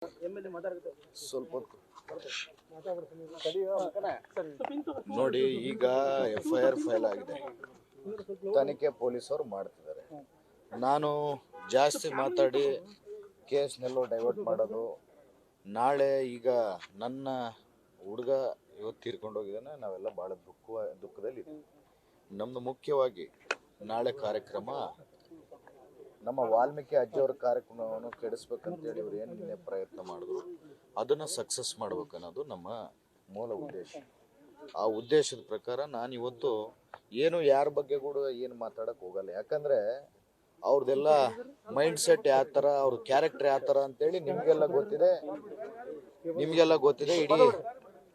ಸ್ವಲ್ಪ ನೋಡಿ, ಈಗ FIR ಫೈಲ್ ಆಗಿದೆ, ತನಿಖೆ ಪೊಲೀಸರು ಮಾಡ್ತಿದ್ದಾರೆ. ನಾನು ಜಾಸ್ತಿ ಮಾತಾಡಿ ಕೇಸ್ನೆಲ್ಲೋ ಡೈವರ್ಟ್ ಮಾಡೋದು, ನಾಳೆ ಈಗ ನನ್ನ ಹುಡುಗ ಇವತ್ತು ತೀರ್ಕೊಂಡು ಹೋಗಿದ್ದಾನೆ, ನಾವೆಲ್ಲ ಭಾಳ ದುಃಖದಲ್ಲಿ ಇದ್ದೀವಿ. ನಮ್ಮದು ಮುಖ್ಯವಾಗಿ ನಾಳೆ ಕಾರ್ಯಕ್ರಮ ನಮ್ಮ ವಾಲ್ಮೀಕಿ ಅಜ್ಜಿಯವರ ಕಾರ್ಯಕ್ರಮವನ್ನು ಕೆಡಿಸ್ಬೇಕಂತೇಳಿ ಇವ್ರು ಏನು ನಿನ್ನೆ ಪ್ರಯತ್ನ ಮಾಡಿದ್ರು, ಅದನ್ನು ಸಕ್ಸಸ್ ಮಾಡ್ಬೇಕನ್ನೋದು ನಮ್ಮ ಮೂಲ ಉದ್ದೇಶ. ಆ ಉದ್ದೇಶದ ಪ್ರಕಾರ ನಾನು ಇವತ್ತು ಏನು ಯಾರ ಬಗ್ಗೆ ಕೂಡ ಏನು ಮಾತಾಡಕ್ಕೆ ಹೋಗಲ್ಲ. ಯಾಕಂದರೆ ಅವ್ರದ್ದೆಲ್ಲ ಮೈಂಡ್ ಸೆಟ್ ಯಾವ ಥರ, ಅವ್ರ ಕ್ಯಾರೆಕ್ಟರ್ ಯಾವ ಥರ ಅಂತೇಳಿ ನಿಮಗೆಲ್ಲ ಗೊತ್ತಿದೆ,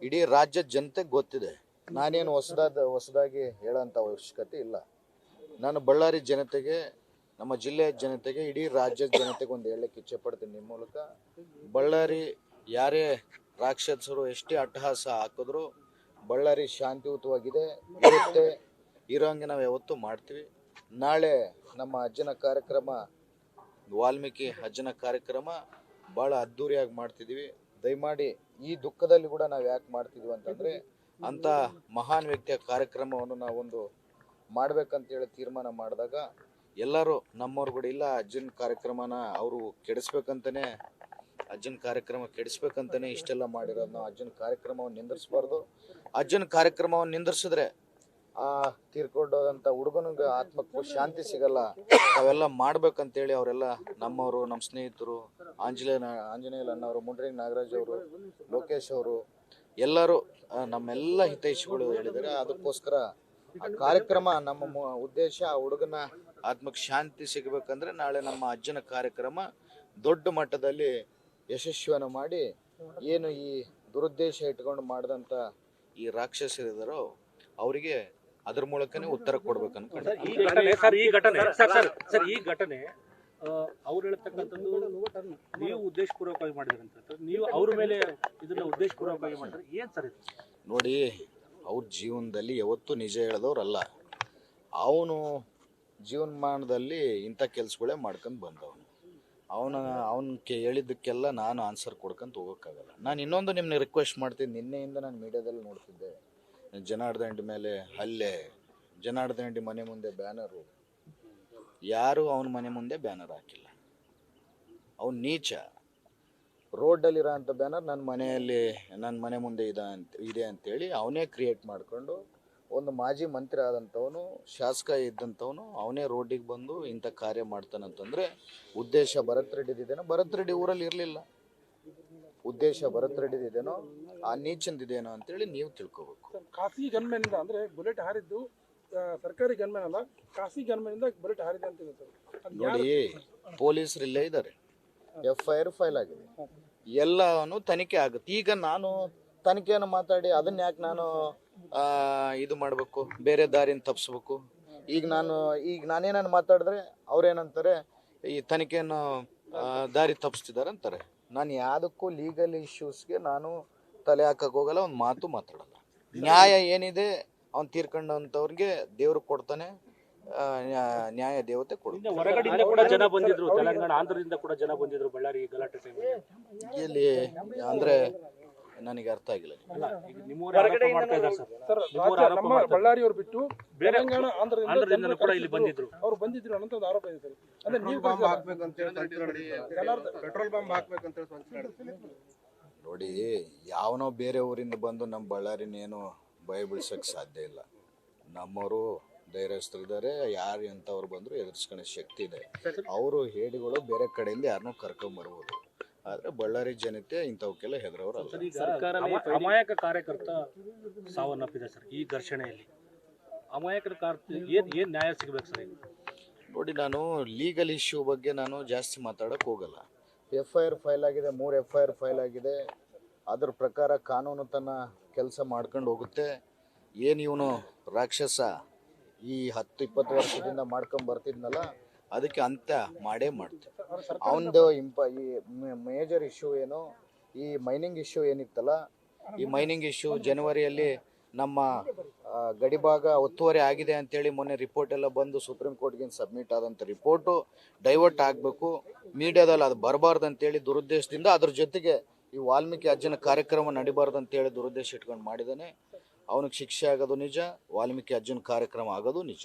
ಇಡೀ ರಾಜ್ಯದ ಜನತೆಗೆ ಗೊತ್ತಿದೆ. ನಾನೇನು ಹೊಸದಾಗಿ ಹೇಳೋಂಥ ಅವಶ್ಯಕತೆ ಇಲ್ಲ. ನಾನು ಬಳ್ಳಾರಿ ಜನತೆಗೆ, ನಮ್ಮ ಜಿಲ್ಲೆಯ ಜನತೆಗೆ, ಇಡೀ ರಾಜ್ಯದ ಜನತೆಗೆ ಒಂದು ಹೇಳಕ್ಕೆ ಇಚ್ಛೆ ಪಡ್ತೀನಿ ನಿಮ್ಮ ಮೂಲಕ. ಬಳ್ಳಾರಿ ಯಾರೇ ರಾಕ್ಷಸರು ಎಷ್ಟೇ ಅಟ್ಟಹಾಸ ಹಾಕಿದ್ರು ಬಳ್ಳಾರಿ ಶಾಂತಿಯುತವಾಗಿದೆ, ಇರುತ್ತೆ, ಇರೋಂಗೆ ನಾವು ಯಾವತ್ತೂ ಮಾಡ್ತೀವಿ. ನಾಳೆ ನಮ್ಮ ಅಜ್ಜನ ಕಾರ್ಯಕ್ರಮ, ವಾಲ್ಮೀಕಿ ಅಜ್ಜನ ಕಾರ್ಯಕ್ರಮ ಭಾಳ ಅದ್ಧೂರಿಯಾಗಿ ಮಾಡ್ತಿದ್ದೀವಿ. ದಯಮಾಡಿ ಈ ದುಃಖದಲ್ಲಿ ಕೂಡ ನಾವು ಯಾಕೆ ಮಾಡ್ತಿದ್ವಿ ಅಂತಂದರೆ, ಅಂಥ ಮಹಾನ್ ವ್ಯಕ್ತಿಯ ಕಾರ್ಯಕ್ರಮವನ್ನು ನಾವೊಂದು ಮಾಡ್ಬೇಕಂತೇಳಿ ತೀರ್ಮಾನ ಮಾಡಿದಾಗ ಎಲ್ಲರೂ ನಮ್ಮವ್ರು ಕೂಡ ಇಲ್ಲ, ಅಜ್ಜನ ಕಾರ್ಯಕ್ರಮನ ಅವರು ಕೆಡಿಸ್ಬೇಕಂತಲೇ, ಅಜ್ಜನ ಕಾರ್ಯಕ್ರಮ ಕೆಡಿಸ್ಬೇಕಂತಲೇ ಇಷ್ಟೆಲ್ಲ ಮಾಡಿರೋದು. ನಾವು ಅಜ್ಜನ ಕಾರ್ಯಕ್ರಮವನ್ನು ನಿಂದಿರಿಸಬಾರ್ದು. ಅಜ್ಜನ ಕಾರ್ಯಕ್ರಮವನ್ನು ನಿಂದಿರಿಸಿದ್ರೆ ಆ ತೀರ್ಕೊಂಡೋದಂಥ ಹುಡುಗನಿಗೆ ಆತ್ಮಕ್ಕೂ ಶಾಂತಿ ಸಿಗಲ್ಲ. ಅವೆಲ್ಲ ಮಾಡ್ಬೇಕಂತೇಳಿ ಅವರೆಲ್ಲ ನಮ್ಮವರು, ನಮ್ಮ ಸ್ನೇಹಿತರು, ಆಂಜನೇಯ ಅಣ್ಣವರು, ಮುಂಡ್ರಿಂಗ್ ನಾಗರಾಜ್ ಅವರು, ಲೋಕೇಶ್ ಅವರು ಎಲ್ಲರೂ ನಮ್ಮೆಲ್ಲ ಹಿತೈಷಿಗಳು ಹೇಳಿದ್ದಾರೆ. ಅದಕ್ಕೋಸ್ಕರ ಆ ಕಾರ್ಯಕ್ರಮ, ನಮ್ಮ ಉದ್ದೇಶ ಆ ಹುಡುಗನ ಆತ್ಮಕ್ಕೆ ಶಾಂತಿ ಸಿಗಬೇಕಂದ್ರೆ ನಾಳೆ ನಮ್ಮ ಅಜ್ಜನ ಕಾರ್ಯಕ್ರಮ ದೊಡ್ಡ ಮಟ್ಟದಲ್ಲಿ ಯಶಸ್ವಿಯನ್ನು ಮಾಡಿ, ಏನು ಈ ದುರುದ್ದೇಶ ಇಟ್ಕೊಂಡು ಮಾಡಿದಂಥ ಈ ರಾಕ್ಷಸರಿದ್ದಾರೋ ಅವರಿಗೆ ಅದ್ರ ಮೂಲಕನೇ ಉತ್ತರ ಕೊಡ್ಬೇಕು ಅನ್ಕೊಂಡು. ಈ ಘಟನೆ ಅವ್ರು ಹೇಳ್ತಕ್ಕಂಥದ್ದು ನೀವು ಉದ್ದೇಶಪೂರ್ವಕವಾಗಿ ಮಾಡಿದ್ರಂತ, ನೀವು ಅವ್ರ ಮೇಲೆ ಇದನ್ನ ಉದ್ದೇಶಪೂರ್ವಕವಾಗಿ ಮಾಡಿದ್ರೆ ಏನ್ ಸರ್ ಇದು? ನೋಡಿ, ಅವ್ರ ಜೀವನದಲ್ಲಿ ಯಾವತ್ತೂ ನಿಜ ಹೇಳದವ್ರಲ್ಲ. ಅವನು ಜೀವನಮಾನದಲ್ಲಿ ಇಂಥ ಕೆಲಸಗಳೇ ಮಾಡ್ಕೊಂಡು ಬಂದವನು. ಅವನಿಗೆ ಹೇಳಿದ್ದಕ್ಕೆಲ್ಲ ನಾನು ಆನ್ಸರ್ ಕೊಡ್ಕೊಂತ ಹೋಗೋಕ್ಕಾಗಲ್ಲ. ನಾನು ಇನ್ನೊಂದು ನಿಮ್ಮನ್ನ ರಿಕ್ವೆಸ್ಟ್ ಮಾಡ್ತೀನಿ. ನಿನ್ನೆಯಿಂದ ನಾನು ಮೀಡಿಯಾದಲ್ಲಿ ನೋಡ್ತಿದ್ದೆ, ಜನಾರ್ದನ್ ಮೇಲೆ ಹಲ್ಲೆ, ಜನಾರ್ದನ್ ಮನೆ ಮುಂದೆ ಬ್ಯಾನರು. ಯಾರು ಅವನ ಮನೆ ಮುಂದೆ ಬ್ಯಾನರ್ ಹಾಕಿಲ್ಲ. ಅವನು ನೀಚ. ರೋಡಲ್ಲಿರೋ ಅಂಥ ಬ್ಯಾನರ್ ನನ್ನ ಮನೆ ಮುಂದೆ ಇದೆ ಅಂತೇಳಿ ಅವನೇ ಕ್ರಿಯೇಟ್ ಮಾಡಿಕೊಂಡು, ಒಂದು ಮಾಜಿ ಮಂತ್ರಿ ಆದಂಥವನು, ಶಾಸಕ ಇದ್ದಂಥವನು, ಅವನೇ ರೋಡಿಗೆ ಬಂದು ಇಂಥ ಕಾರ್ಯ ಮಾಡ್ತಾನಂತಂದರೆ ಉದ್ದೇಶ ಭರತ್ ರೆಡ್ಡಿದೇನೋ. ಭರತ್ ರೆಡ್ಡಿ ಊರಲ್ಲಿ ಇರಲಿಲ್ಲ. ಉದ್ದೇಶ ಭರತ್ ರೆಡ್ಡಿದೇನೋ, ಆ ನೀಚಂದಿದೇನೋ ಅಂತೇಳಿ ನೀವು ತಿಳ್ಕೊಬೇಕು. ಖಾಸಗಿ ಗನ್ಮೆನಿಂದ ಅಂದರೆ ಬುಲೆಟ್ ಹಾರಿದ್ದು ಸರ್ಕಾರಿ ಗನ್ಮೆನ್ ಅಲ್ಲ, ಖಾಸಗಿ ಗನ್ಮೆನಿಂದ ಬುಲೆಟ್ ಹಾರಿದೆ ಅಂತ ನೋಡಿ, ಪೊಲೀಸರು ಇಲ್ಲೇ ಇದ್ದಾರೆ, FIR ಫೈಲ್ ಆಗಿದೆ, ಎಲ್ಲವೂ ತನಿಖೆ ಆಗುತ್ತೆ. ಈಗ ನಾನು ತನಿಖೆಯನ್ನು ಮಾತಾಡಿ ಅದನ್ನ ಯಾಕೆ ನಾನು ಇದು ಮಾಡಬೇಕು, ಬೇರೆ ದಾರಿನ ತಪ್ಪಿಸ್ಬೇಕು? ಈಗ ನಾನೇನನ್ನು ಮಾತಾಡಿದ್ರೆ ಅವ್ರೇನಂತಾರೆ, ಈ ತನಿಖೆಯನ್ನು ದಾರಿ ತಪ್ಪಿಸ್ತಿದ್ದಾರೆ ಅಂತಾರೆ. ನಾನು ಯಾವುದಕ್ಕೂ ಲೀಗಲ್ ಇಶ್ಯೂಸ್ಗೆ ನಾನು ತಲೆ ಹಾಕಕ್ಕೆ ಹೋಗಲ್ಲ, ಒಂದು ಮಾತು ಮಾತಾಡಲ್ಲ. ನ್ಯಾಯ ಏನಿದೆ ಅವ್ನು ತೀರ್ಕೊಂಡಂಥವ್ರಿಗೆ ದೇವ್ರು ಕೊಡ್ತಾನೆ, ನ್ಯಾಯ ದೇವತೆ ಕೊಡ್ತಾನೆ. ಹೊರಗಡೆಯಿಂದ ಕೂಡ ಜನ ಬಂದಿದ್ರು, ತೆಲಂಗಾಣ, ಆಂಧ್ರದಿಂದ ಕೂಡ ಜನ ಬಂದಿದ್ರು ಬಳ್ಳಾರಿ ಗಲಾಟೆ ಟೈಮ್. ಎಲ್ಲಿ ಅಂದರೆ ನನಗೆ ಅರ್ಥ ಆಗಿಲ್ಲ. ಬಳ್ಳಾರಿಯವರು ಬಿಟ್ಟು ತೆಲಂಗಾಣ, ಆಂಧ್ರದಿಂದ ಕೂಡ ಇಲ್ಲಿ ಬಂದಿದ್ರು, ಅವ್ರು ಬಂದಿದ್ರು ಅನ್ನೋ ಒಂದು ಆರೋಪ ಇದೆ ಸರ್. ಅಂದ್ರೆ ನೀವು ಪೆಟ್ರೋಲ್ ಬಾಂಬ್ ಹಾಕ್ಬೇಕಂತ ನೋಡಿ, ಯಾವನೋ ಬೇರೆ ಊರಿಂದ ಬಂದು ನಮ್ಮ ಬಳ್ಳಾರಿನೇನು ಭಯ ಬೀಳ್ಸೋಕ್ಕೆ ಸಾಧ್ಯ ಇಲ್ಲ. ನಮ್ಮವರು ಧೈರ್ಯಸ್ಥರಿದ್ದಾರೆ, ಯಾರು ಎಂಥವ್ರು ಬಂದರೂ ಎದುರಿಸ್ಕೊಳ್ಳೋ ಶಕ್ತಿ ಇದೆ. ಅವರು ಹೇಡಿಗಳು ಬೇರೆ ಕಡೆಯಿಂದ ಯಾರನ್ನೂ ಕರ್ಕೊಂಬರ್ಬೋದು, ಆದರೆ ಬಳ್ಳಾರಿ ಜನತೆ ಇಂಥವಕ್ಕೆಲ್ಲ ಹೆದರವ್ರಲ್ಲ. ಅಮಾಯಕ ಕಾರ್ಯಕರ್ತ ಸಾವನ್ನಪ್ಪಿದೆ ಸರ್ ಈ ಘರ್ಷಣೆಯಲ್ಲಿ. ಅಮಾಯಕರ ಏನ್ ನ್ಯಾಯ ಸಿಗಬೇಕು ಸರ್? ನೋಡಿ, ನಾನು ಲೀಗಲ್ ಇಶ್ಯೂ ಬಗ್ಗೆ ನಾನು ಜಾಸ್ತಿ ಮಾತಾಡೋಕ್ಕೆ ಹೋಗಲ್ಲ. FIR ಫೈಲ್ ಆಗಿದೆ, 3 FIR ಫೈಲ್ ಆಗಿದೆ. ಅದ್ರ ಪ್ರಕಾರ ಕಾನೂನು ತನ್ನ ಕೆಲಸ ಮಾಡ್ಕೊಂಡು ಹೋಗುತ್ತೆ. ಏನು ಇವನು ರಾಕ್ಷಸ ಈ 10-20 ವರ್ಷದಿಂದ ಮಾಡ್ಕೊಂಡು ಬರ್ತಿದ್ನಲ್ಲ, ಅದಕ್ಕೆ ಅಂತ್ಯ ಮಾಡೇ ಮಾಡ್ತೀವಿ. ಅವನದು ಈ ಮೇಜರ್ ಇಶ್ಯೂ ಏನು, ಈ ಮೈನಿಂಗ್ ಇಶ್ಯೂ ಏನಿತ್ತಲ್ಲ, ಈ ಮೈನಿಂಗ್ ಇಶ್ಯೂ ಜನವರಿಯಲ್ಲಿ ನಮ್ಮ ಗಡಿಭಾಗ ಒತ್ತುವರಿ ಆಗಿದೆ ಅಂತೇಳಿ ಮೊನ್ನೆ ರಿಪೋರ್ಟ್ ಎಲ್ಲ ಬಂದು ಸುಪ್ರೀಂ ಕೋರ್ಟ್ಗೆ ಸಬ್ಮಿಟ್ ಆದಂಥ ರಿಪೋರ್ಟು ಡೈವರ್ಟ್ ಆಗಬೇಕು, ಮೀಡಿಯಾದಲ್ಲಿ ಅದು ಬರಬಾರ್ದು ಅಂತೇಳಿ ದುರುದ್ದೇಶದಿಂದ ಅದ್ರ ಜೊತೆಗೆ ಈ ವಾಲ್ಮೀಕಿ ಅಜ್ಜನ ಕಾರ್ಯಕ್ರಮ ನಡಿಬಾರ್ದು ಅಂತೇಳಿ ದುರುದ್ದೇಶ ಇಟ್ಕೊಂಡು ಮಾಡಿದ್ದಾನೆ. ಅವನಿಗೆ ಶಿಕ್ಷೆ ಆಗೋದು ನಿಜ, ವಾಲ್ಮೀಕಿ ಅಜ್ಜನ ಕಾರ್ಯಕ್ರಮ ಆಗೋದು ನಿಜ.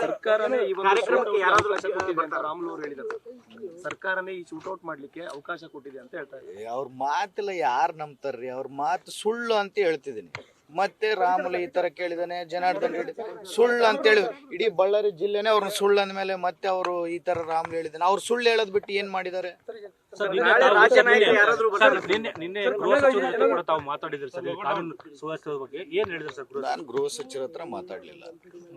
ಸರ್ಕಾರನೇ ಈ ಒಂದು ಅವಕಾಶ ಕೊಟ್ಟಿದೆ ಅಂತ ರಾಮುಲು ಅವರು ಹೇಳಿದ್ದಾರೆ. ಸರ್ಕಾರನೇ ಈ ಶೂಟೌಟ್ ಮಾಡ್ಲಿಕ್ಕೆ ಅವಕಾಶ ಕೊಟ್ಟಿದೆ ಅಂತ ಹೇಳ್ತಾರೆ. ಅವ್ರ ಮಾತೆಲ್ಲ ಯಾರು ನಂಬ್ತಾರ್ರಿ? ಅವ್ರ ಮಾತು ಸುಳ್ಳು ಅಂತ ಹೇಳ್ತಿದ್ದೀನಿ. ಮತ್ತೆ ರಾಮುಲು ಈ ತರ ಕೇಳಿದಾನೆ, ಜನಾರ್ದನ್ ರೆಡ್ಡಿ ಸುಳ್ಳು ಅಂತೇಳಿ ಇಡೀ ಬಳ್ಳಾರಿ ಜಿಲ್ಲೆನೇ ಅವ್ರನ್ನ ಸುಳ್ಳು ಅಂದ್ಮೇಲೆ ಮತ್ತೆ ಅವರು ಈ ತರ ರಾಮುಲು ಹೇಳಿದಾನೆ. ಅವ್ರು ಸುಳ್ಳು ಹೇಳೋದ್ ಬಿಟ್ಟು ಏನ್ ಮಾಡಿದ್ದಾರೆ? ನಿನ್ನೆ ಗೃಹ ಸಚಿವರ ಜೊತೆ ಕೂಡ ತಾವು ಮಾತಾಡಿದ್ರಿ ಸರ್, ಕಾನೂನು ಸುವ್ಯವಸ್ಥೆ ಬಗ್ಗೆ ಏನ್ ಹೇಳಿದ್ರು ಸರ್? ನಾನು ಗೃಹ ಸಚಿವರ ಹತ್ರ ಮಾತಾಡ್ಲಿಲ್ಲ.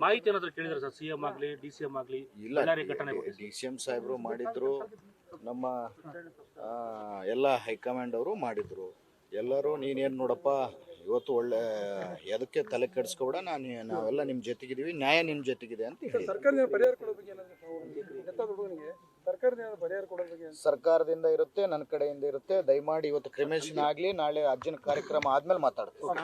ಮಾಹಿತಿ ಏನಾದ್ರು ಕೇಳಿದ್ರೆ ಸರ್, ಸಿಎಂ ಆಗ್ಲಿ DCM ಆಗ್ಲಿ? ಇಲ್ಲ, ಘಟನೆ DCM ಸಾಹೇಬರು ಮಾಡಿದ್ರು, ನಮ್ಮ ಎಲ್ಲ ಹೈಕಮಾಂಡ್ ಅವರು ಮಾಡಿದ್ರು. ಎಲ್ಲರೂ ನೀನೇನು ನೋಡಪ್ಪ ಇವತ್ತು ಒಳ್ಳೆ ಎದಕ್ಕೆ ತಲೆ ಕೆಡಿಸ್ಕೊಬೇಡ, ನಾವೆಲ್ಲ ನಿಮ್ಮ ಜೊತೆಗಿದ್ದೀವಿ, ನ್ಯಾಯ ನಿಮ್ಮ ಜೊತೆಗಿದೆ ಅಂತ ಹೇಳಿ. ಸರ್ಕಾರದಿಂದ ಪರಿಹಾರ ಕೊಡೋ ಬಗ್ಗೆ ಪರಿಹಾರ ಕೊಡೋ ಬಗ್ಗೆ ಸರ್ಕಾರದಿಂದ ಇರುತ್ತೆ, ನನ್ನ ಕಡೆಯಿಂದ ಇರುತ್ತೆ. ದಯಮಾಡಿ ಇವತ್ತು ಕ್ರಿಮೇಷನ್ ಆಗಲಿ, ನಾಳೆ ಅಜ್ಜನ ಕಾರ್ಯಕ್ರಮ ಆದ್ಮೇಲೆ ಮಾತಾಡ್ತೀವಿ.